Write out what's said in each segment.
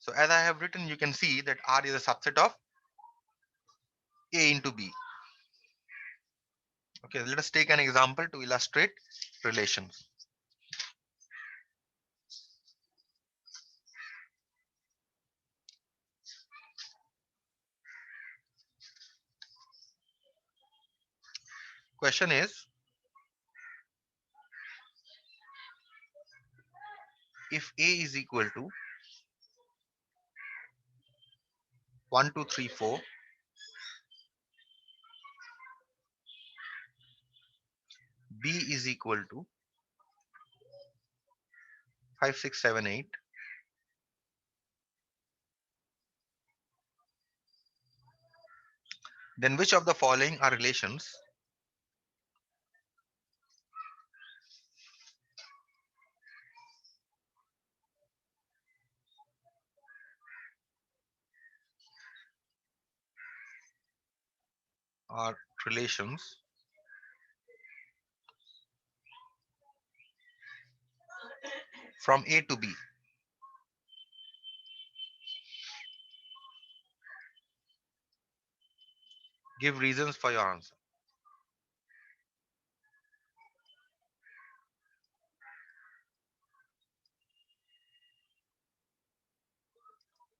So as I have written, you can see that R is a subset of A into B. Okay, let us take an example to illustrate relations. Question is, if A is equal to 1, 2, 3, 4, B is equal to 5, 6, 7, 8, then which of the following are relations are relations from A to B? Give reasons for your answer.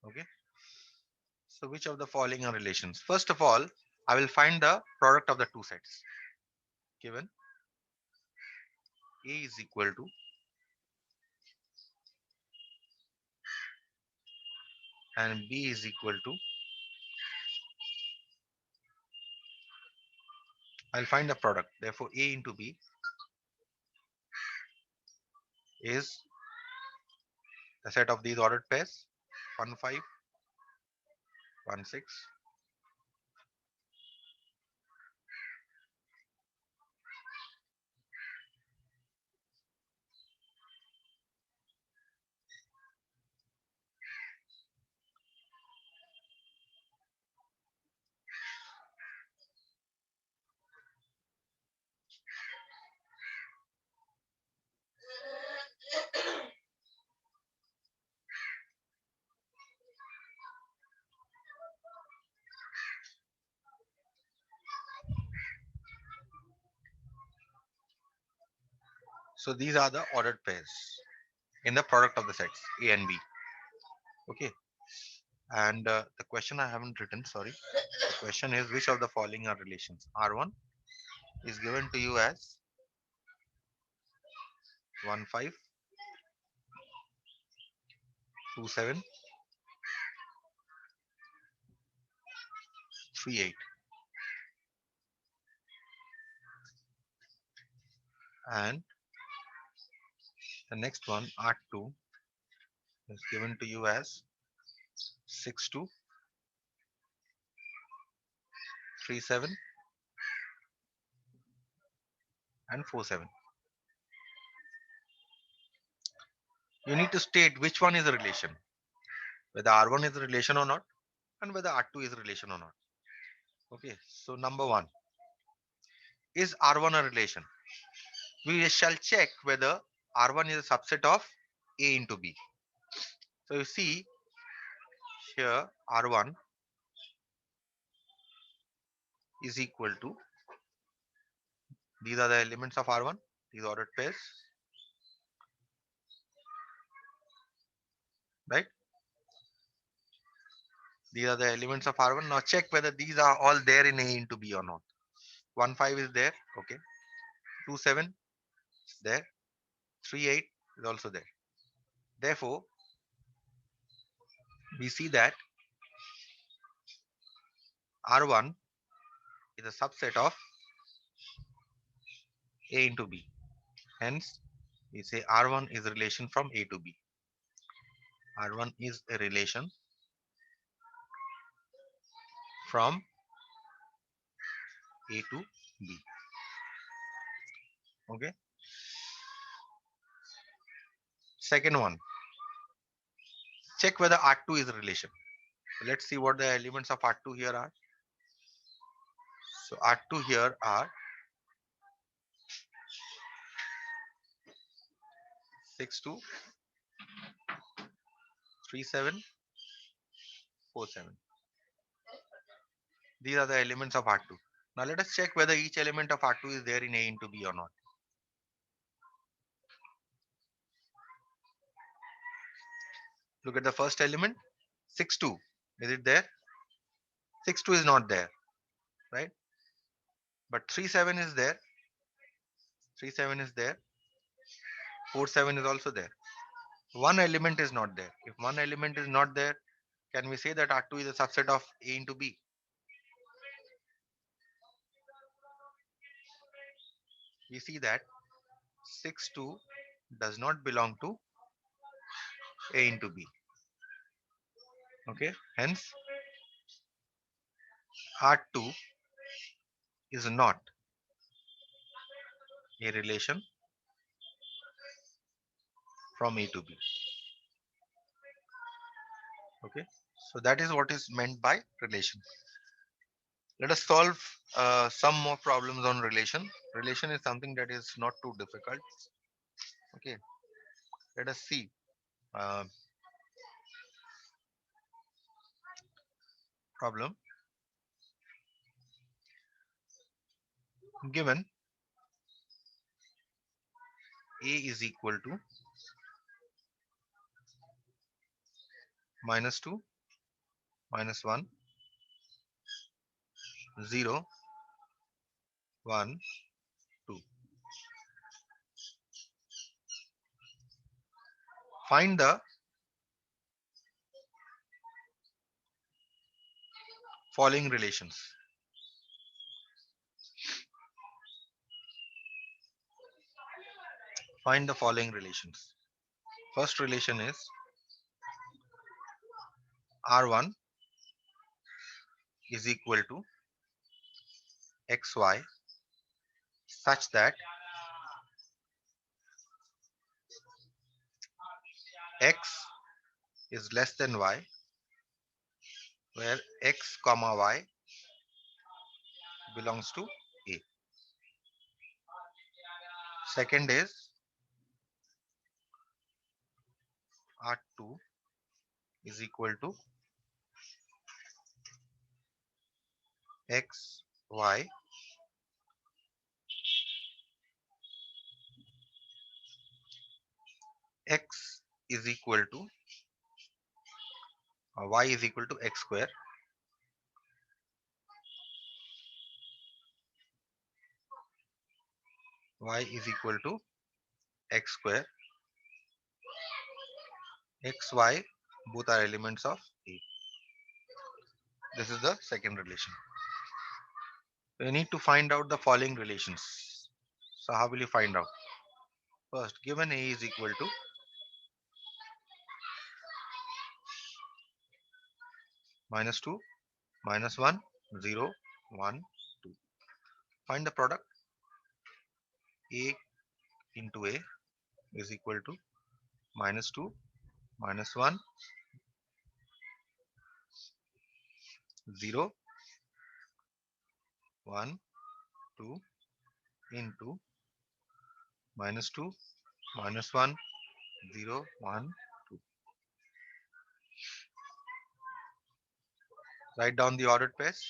Okay. So which of the following are relations? First of all, I will find the product of the two sets. Given A is equal to, and B is equal to, I'll find the product. Therefore, A into B is the set of these ordered pairs 1, 5, 1, 6. So these are the ordered pairs in the product of the sets A and B. Okay. And the question I haven't written, sorry. The question is, which of the following are relations? R1 is given to you as 1, 5, 2, 7, 3, 8. And the next one, R2, is given to you as 6, 2, 3, 7, and 4, 7. You need to state which one is a relation, whether R1 is a relation or not, and whether R2 is a relation or not. Okay, so number one, is R1 a relation? We shall check whether R1 is a subset of A into B. So you see here, R1 is equal to, these are the elements of R1, these ordered pairs, right? These are the elements of R1. Now check whether these are all there in A into B or not. 1, 5 is there, okay. 2, 7 is there. 3, 8 is also there. Therefore, we see that R1 is a subset of A into B. Hence, we say R1 is a relation from A to B. R1 is a relation from A to B. Okay. Second one, check whether R2 is a relation. So let's see what the elements of R2 here are. So R2 here are 6, 2, 3, 7, 4, 7. These are the elements of R2. Now let us check whether each element of R2 is there in A into B or not. Look at the first element, 6, 2. Is it there? 6, 2 is not there, right? But 3, 7 is there. 3, 7 is there. 4, 7 is also there. One element is not there. If one element is not there, can we say that R2 is a subset of A into B? We see that 6, 2 does not belong to A into B. Okay, hence R2 is not a relation from A to B. Okay, so that is what is meant by relation. Let us solve some more problems on relation. Relation is something that is not too difficult. Okay, let us see. Uh, Problem given A is equal to -2, -1, 0, 1, 2. Find the following relations. Find the following relations. First relation is R1 is equal to xy such that x is less than y, where x comma y belongs to A. Second is R2 is equal to x, y x is equal to y is equal to x square, y is equal to x square, x, y both are elements of A. This is the second relation. We need to find out the following relations. So how will you find out? First, given A is equal to -2, -1, 0, 1, 2. Find the product. A into A is equal to -2, -1, 0, 1, 2 into -2, -1, 0, 1, 2. Write down the ordered pairs.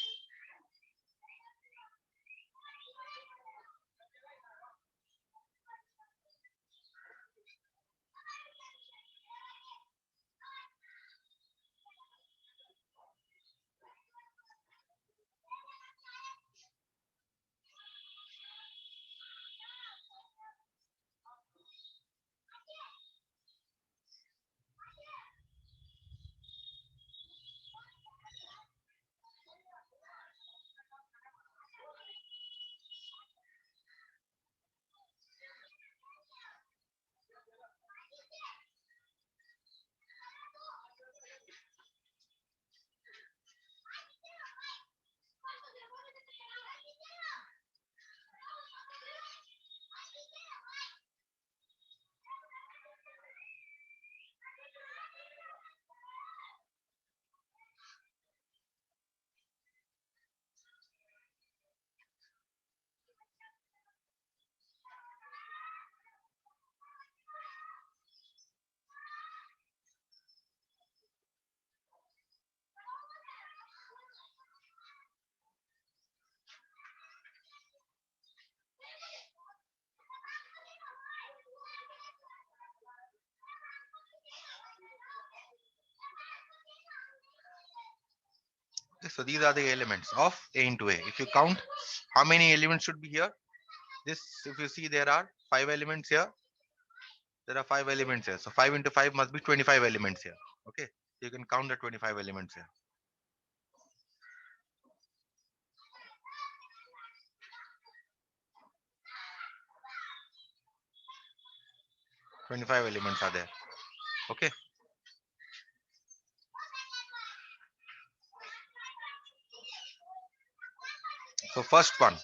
So these are the elements of A into A. If you count how many elements should be here, this, if you see, there are 5 elements here. There are 5 elements here. So 5 into 5 must be 25 elements here. Okay. You can count the 25 elements here. 25 elements are there. Okay. So first one,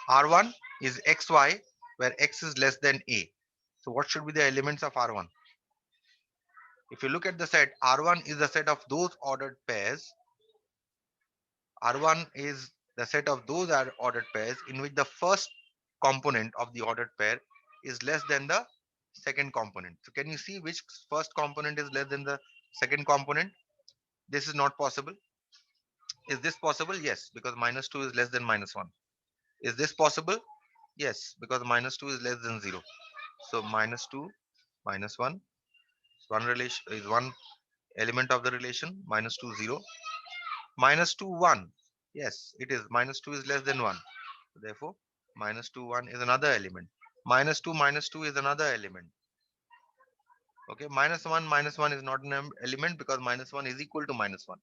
R1 is XY, where X is less than A. So what should be the elements of R1? If you look at the set, R1 is the set of those ordered pairs. R1 is the set of those ordered pairs in which the first component of the ordered pair is less than the second component. So can you see which first component is less than the second component? This is not possible. Is this possible? Yes, because minus 2 is less than minus 1. Is this possible? Yes, because minus 2 is less than 0. So minus 2 minus 1 is one element of the relation. Minus 2 0. Minus 2 1. Yes, it is. Minus 2 is less than 1. Therefore, minus 2 1 is another element. Minus 2 is another element. Okay, minus 1 is not an element because minus 1 is equal to minus 1.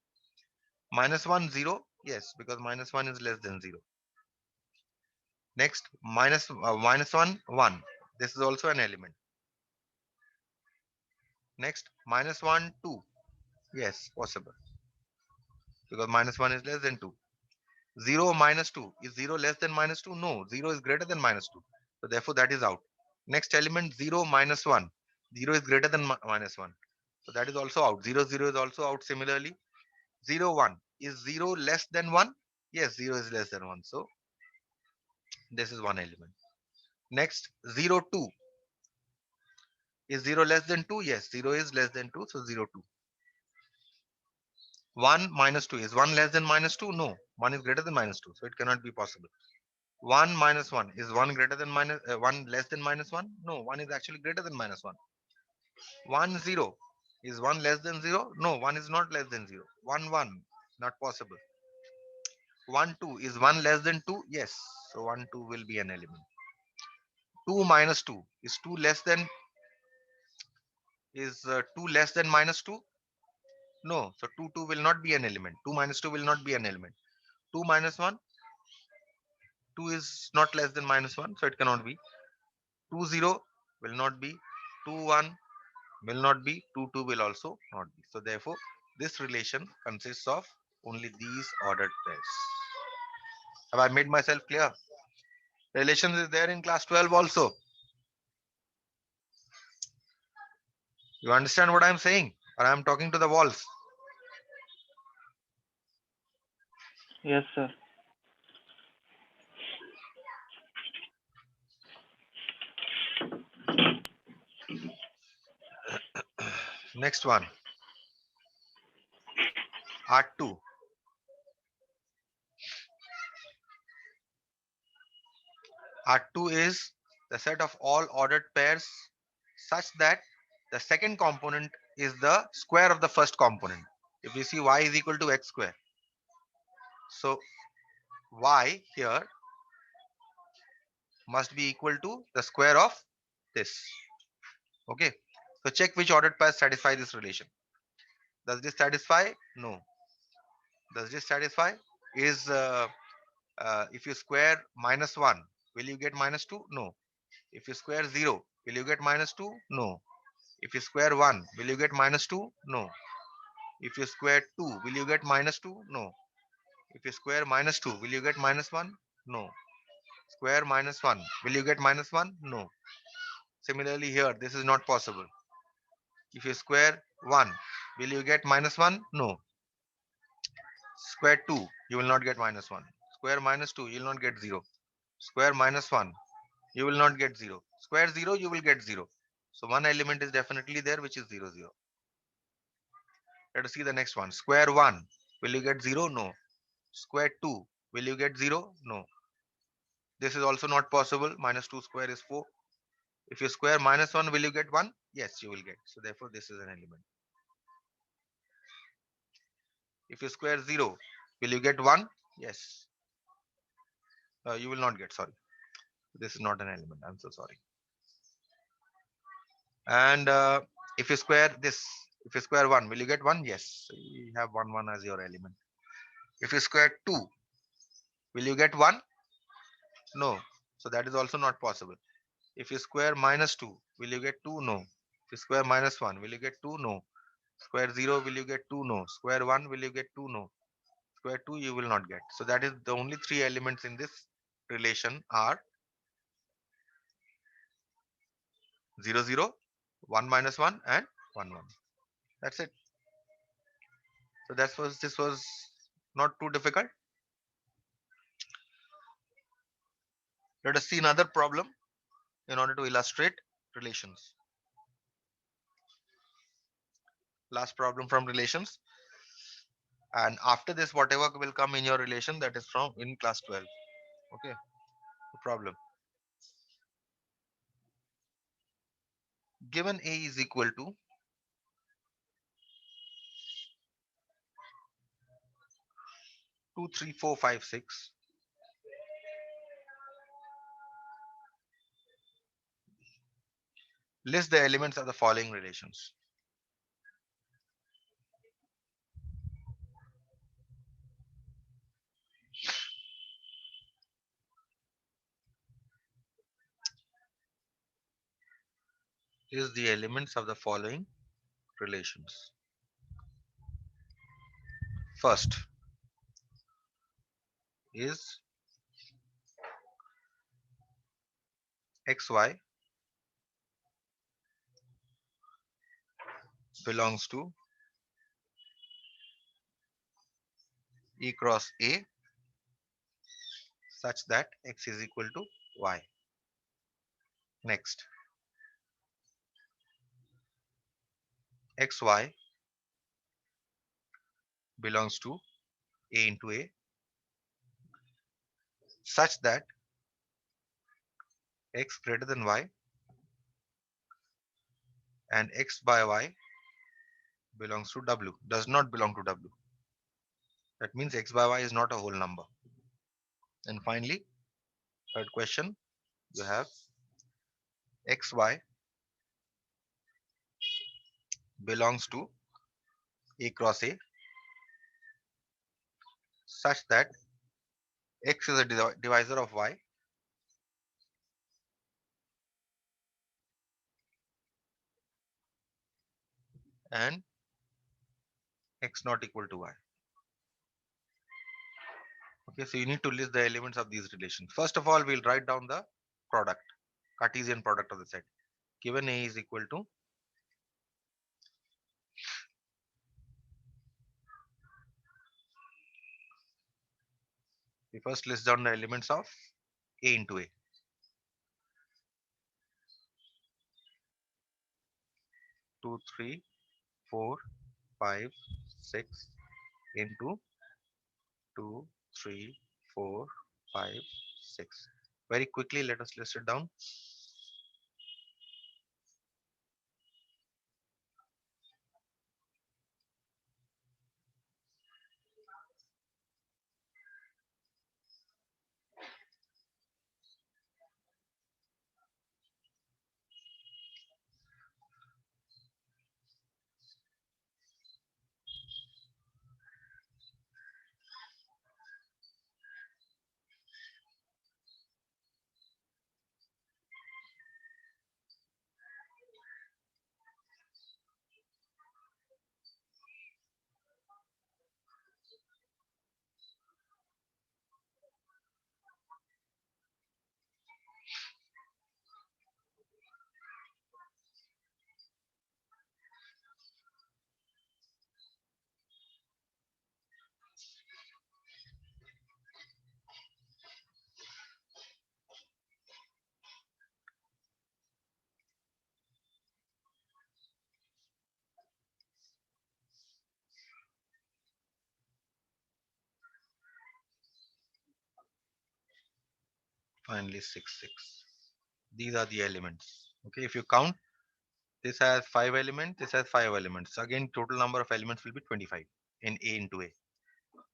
Minus 1 0. Yes, because minus 1 is less than 0. Next, minus 1 1. This is also an element. Next, minus 1 2. Yes, possible. Because minus 1 is less than 2. 0 minus 2. Is 0 less than minus 2? No, 0 is greater than minus 2. So therefore that is out. Next element, 0 minus 1. 0 is greater than minus 1. So that is also out. 0 0 is also out similarly. 0 1. Is 0 less than 1? Yes, 0 is less than 1. So this is one element. Next, 0 2. Is 0 less than 2? Yes, 0 is less than 2. So 0 2. 1 minus 2. Is 1 less than minus 2? No. 1 is greater than minus 2. So it cannot be possible. 1 minus 1. Is 1 greater than 1 less than minus 1? No, 1 is actually greater than minus 1. 1 0. Is 1 less than 0? No, 1 is not less than 0. 1 1. Not possible. 1 2. Is 1 less than 2? Yes. So 1 2 will be an element. 2 minus 2. Is 2 less than, is 2 less than minus 2? No. So 2 2 will not be an element. 2 minus 2 will not be an element. 2 minus 1. 2 is not less than minus 1. So it cannot be. 2 0 will not be. 2 1 will not be. 2 2 will also not be. So therefore this relation consists of only these ordered pairs. Have I made myself clear? Relations is there in class 12 also. You understand what I am saying? Or I am talking to the walls? Yes, sir. Next one. R2. R2 is the set of all ordered pairs such that the second component is the square of the first component. If you see y is equal to x square. So y here must be equal to the square of this. Okay. So check which ordered pairs satisfy this relation. Does this satisfy? No. Does this satisfy? Is if you square minus 1, will you get minus 2? No. If you square 0, will you get minus 2? No. If you square 1, will you get minus 2? No. If you square 2, will you get minus 2? No. If you square minus 2, will you get minus 1? No. Square minus 1, will you get minus 1? No. Similarly here, this is not possible. If you square 1, will you get minus 1? No. Square 2, you will not get minus 1. Square minus 2, you will not get 0. Square minus 1, you will not get 0. Square 0, you will get 0. So one element is definitely there, which is 0 0. Let us see the next one. Square 1, will you get 0? No. Square 2, will you get 0? No. This is also not possible. Minus 2 square is 4. If you square minus 1, will you get 1? Yes, you will get. So therefore, this is an element. If you square 0, will you get 1? Yes. You will not get, sorry. This is not an element. I'm so sorry. And if you square this, if you square 1, will you get 1? Yes. So you have 1, 1 as your element. If you square 2, will you get 1? No. So that is also not possible. If you square minus 2, will you get 2? No. If you square minus 1, will you get 2? No. Square 0, will you get 2? No. Square 1, will you get 2? No. Square 2, you will not get. So that is the only three elements in this relation are 0, 0, 1 minus 1 and 1, 1. That's it. So this was not too difficult. Let us see another problem in order to illustrate relations. Last problem from relations. And after this, whatever will come in your relation, that is from in class 12. Okay. No problem. Given A is equal to 2, 3, 4, 5, 6. List the elements of the following relations. List the elements of the following relations. First is xy belongs to E cross A such that x is equal to y. Next, xy belongs to A into A such that x greater than y and x by y belongs to w, does not belong to w. That means x by y is not a whole number. And finally, third question, you have xy belongs to A cross A such that x is a divisor of y and x not equal to y. Okay, so you need to list the elements of these relations. First of all, we'll write down the product, Cartesian product of the set. Given A is equal to we first list down the elements of A into A. 2, 3, 4, 5, 6 into 2, 3, 4, 5, 6. Very quickly, let us list it down. Finally, 6, 6. These are the elements. Okay, if you count, this has 5 elements, this has 5 elements. Again, total number of elements will be 25. in A into A.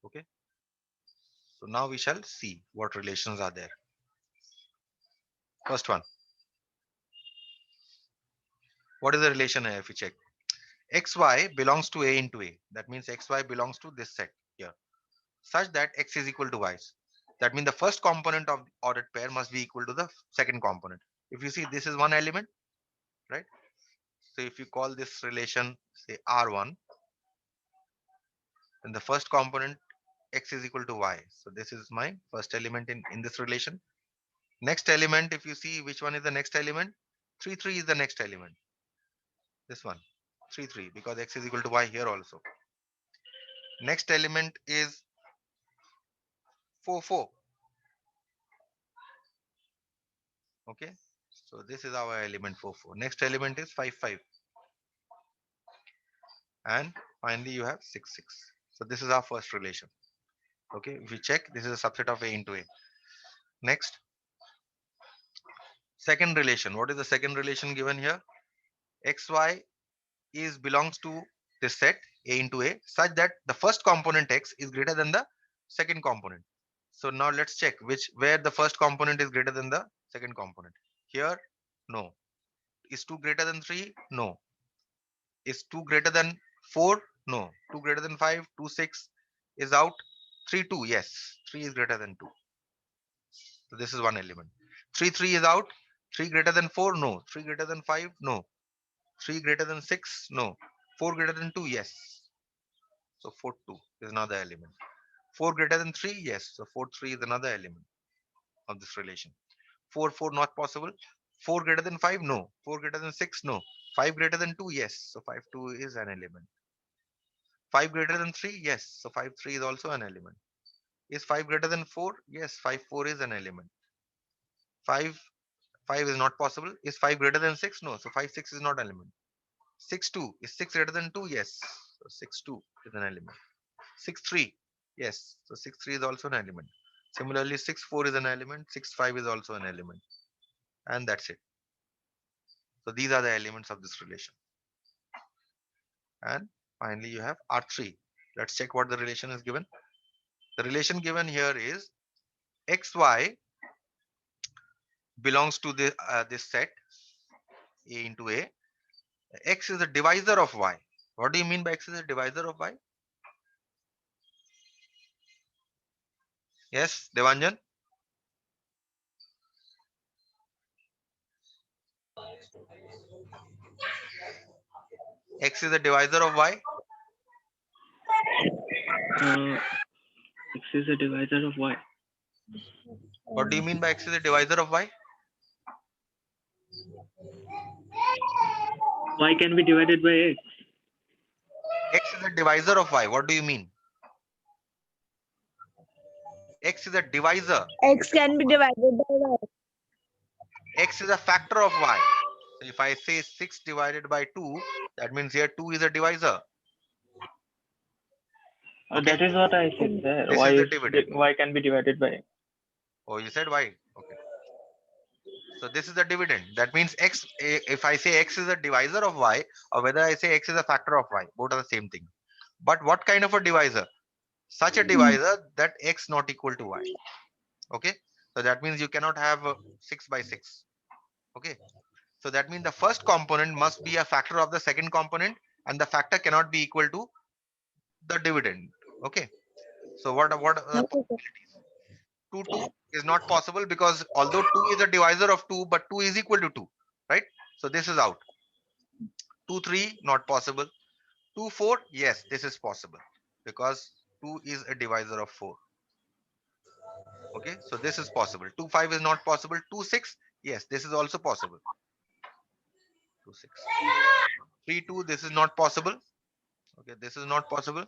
Okay. So now we shall see what relations are there. First one. What is the relation here if we check? XY belongs to A into A. That means XY belongs to this set here, such that X is equal to Y. That means the first component of the ordered pair must be equal to the second component. If you see, this is one element, right? So if you call this relation, say R1, then the first component X is equal to Y. So this is my first element in this relation. Next element, if you see which one is the next element, 3, 3 is the next element. This one, 3, 3, because X is equal to Y here also. Next element is 4, 4. Okay. So this is our element 4, 4. Next element is 5, 5. And finally you have 6, 6. So this is our first relation. Okay. If we check, this is a subset of A into A. Next, second relation. What is the second relation given here? XY is belongs to this set A into A such that the first component X is greater than the second component. So now let's check where the first component is greater than the second component. Here, no. Is 2 greater than 3? No. Is 2 greater than 4? No. 2 greater than 5? 2, 6 is out. 3, 2. Yes. 3 is greater than 2. So this is one element. 3, 3 is out. 3 greater than 4? No. 3 greater than 5? No. 3 greater than 6? No. 4 greater than 2? Yes. So 4, 2 is another element. 4 greater than 3? Yes. So 4, 3 is another element of this relation. 4, 4 not possible. 4 greater than 5? No. 4 greater than 6? No. 5 greater than 2? Yes. So 5, 2 is an element. 5 greater than 3? Yes. So 5, 3 is also an element. Is 5 greater than 4? Yes. 5, 4 is an element. 5, 5 is not possible. Is 5 greater than 6? No. So 5, 6 is not an element. 6, 2. Is 6 greater than 2? Yes. So 6, 2 is an element. 6, 3. Yes. So 6, 3 is also an element. Similarly, 6, 4 is an element. 6, 5 is also an element. And that's it. So these are the elements of this relation. And finally, you have R3. Let's check what the relation is given. The relation given here is XY belongs to this set A into A. X is a divisor of Y. What do you mean by X is a divisor of Y? Yes, Devanjan? X is a divisor of Y. X is a divisor of Y. What do you mean by X is a divisor of Y? Y can be divided by X. X is a divisor of Y. What do you mean? X is a divisor. X can be divided by Y. X is a factor of Y. So if I say 6 divided by 2, that means here 2 is a divisor. Okay. That is what I said there. This is the dividend. Y can be divided by X. Oh, you said Y. Okay. So this is the dividend. That means X, if I say X is a divisor of Y, or whether I say X is a factor of Y, both are the same thing. But what kind of a divisor? Such a divisor that X not equal to Y. Okay. So that means you cannot have 6 by 6. Okay. So that means the first component must be a factor of the second component, and the factor cannot be equal to the dividend. Okay. So what are the possibilities? 2, 2 is not possible because although 2 is a divisor of 2, but 2 is equal to 2, right? So this is out. 2, 3 not possible. 2, 4, yes, this is possible because 2 is a divisor of 4. Okay, so this is possible. 2, 5 is not possible. 2, 6, yes, this is also possible. 2, 6. 3, 2, this is not possible. Okay, this is not possible.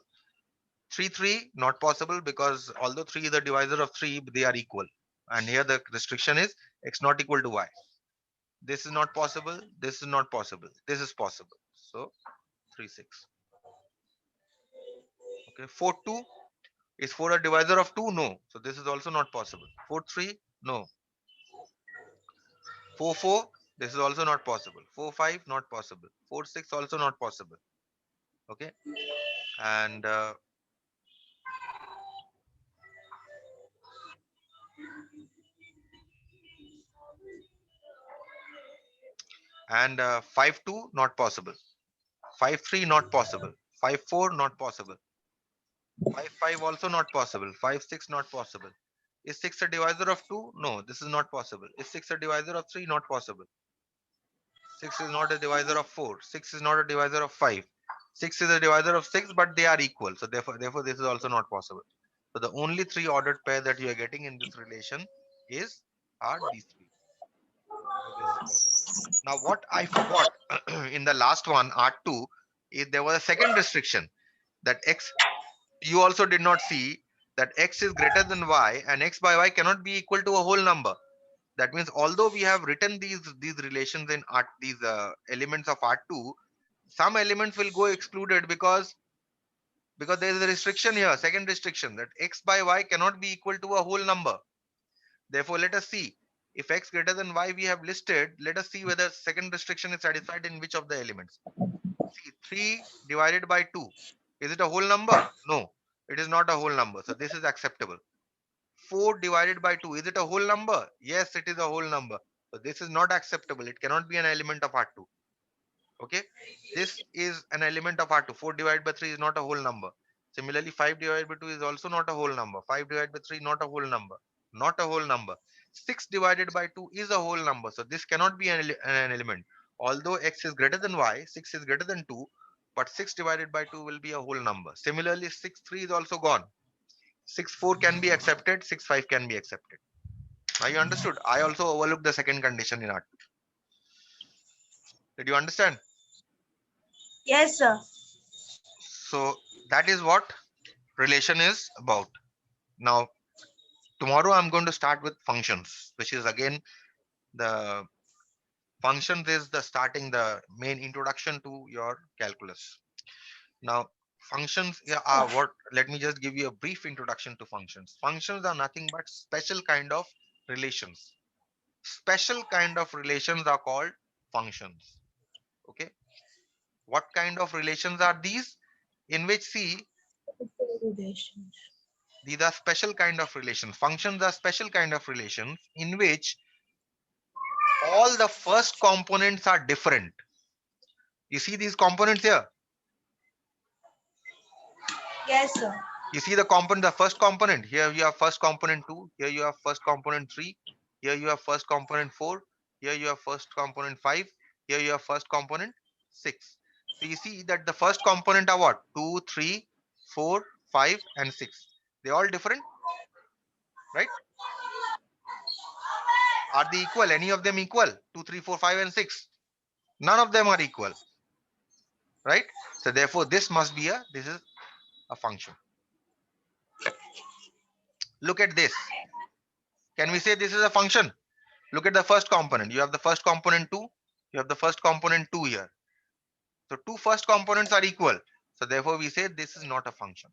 3, 3 not possible because although 3 is a divisor of 3, they are equal. And here the restriction is X not equal to Y. This is not possible. This is not possible. This is possible. So 3, 6. Okay, 4, 2. Is 4 a divisor of 2? No. So this is also not possible. 4, 3. No. 4, 4. This is also not possible. 4, 5. Not possible. 4, 6. Also not possible. Okay. And And 5-2 not possible. 5-3 not possible. 5-4 not possible. 5-5 also not possible. 5-6 not possible. Is 6 a divisor of 2? No, this is not possible. Is 6 a divisor of 3? Not possible. 6 is not a divisor of 4. 6 is not a divisor of 5. 6 is a divisor of 6, but they are equal. So therefore this is also not possible. So the only three ordered pair that you are getting in this relation are these three. So this is possible. Now what I forgot in the last one, R2, is there was a second restriction that x, you also did not see that x is greater than y and x by y cannot be equal to a whole number. That means although we have written these relations in R, these elements of R2, some elements will go excluded because there is a restriction here, second restriction, that x by y cannot be equal to a whole number. Therefore, let us see if x greater than y we have listed. Let us see whether second restriction is satisfied in which of the elements. See, 3 divided by 2. Is it a whole number? No, it is not a whole number. So this is acceptable. 4 divided by 2. Is it a whole number? Yes, it is a whole number. So this is not acceptable. It cannot be an element of R2. Okay. This is an element of R2. 4 divided by 3 is not a whole number. Similarly, 5 divided by 2 is also not a whole number. 5 divided by 3, not a whole number. Not a whole number. 6 divided by 2 is a whole number. So this cannot be an element. Although x is greater than y, 6 is greater than 2, but 6 divided by 2 will be a whole number. Similarly, 6-3 is also gone. 6-4 can be accepted. 6-5 can be accepted. Now you understood. I also overlooked the second condition in R2. Did you understand? Yes, sir. So that is what relation is about. Now, tomorrow I'm going to start with functions, which is again the functions is the main introduction to your calculus. Now, functions are what, let me just give you a brief introduction to functions. Functions are nothing but special kind of relations. Special kind of relations are called functions. Okay. What kind of relations are these? In which, see, these are special kind of relations. Functions are special kind of relations in which all the first components are different. You see these components here? Yes, sir. You see the first component. Here you have first component 2. Here you have first component 3. Here you have first component 4. Here you have first component 5. Here you have first component 6. So you see that the first component are what? 2, 3, 4, 5, and 6. They all different, right? Are they equal? Any of them equal? 2, 3, 4, 5, and 6. None of them are equal, right? So therefore, this is a function. Look at this. Can we say this is a function? Look at the first component. You have the first component 2. You have the first component 2 here. So two first components are equal. So therefore, we say this is not a function.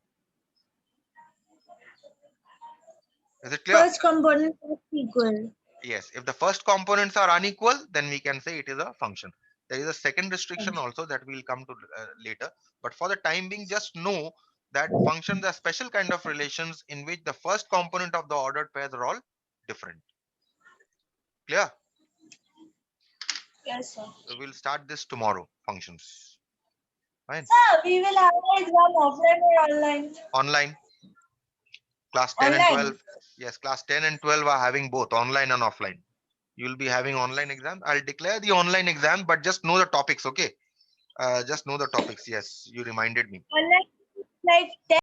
Is it clear? First component is equal. Yes. If the first components are unequal, then we can say it is a function. There is a second restriction also that we'll come to later. But for the time being, just know that functions are special kind of relations in which the first component of the ordered pairs are all different. Clear? Yes, sir. So we'll start this tomorrow, functions. Fine. Sir, we will have an exam offline or online? Online. Class 10 and Online. 12. Yes, class 10 and 12 are having both online and offline. You will be having online exam. I'll declare the online exam, but just know the topics, okay? Just know the topics. Yes, you reminded me. Online, like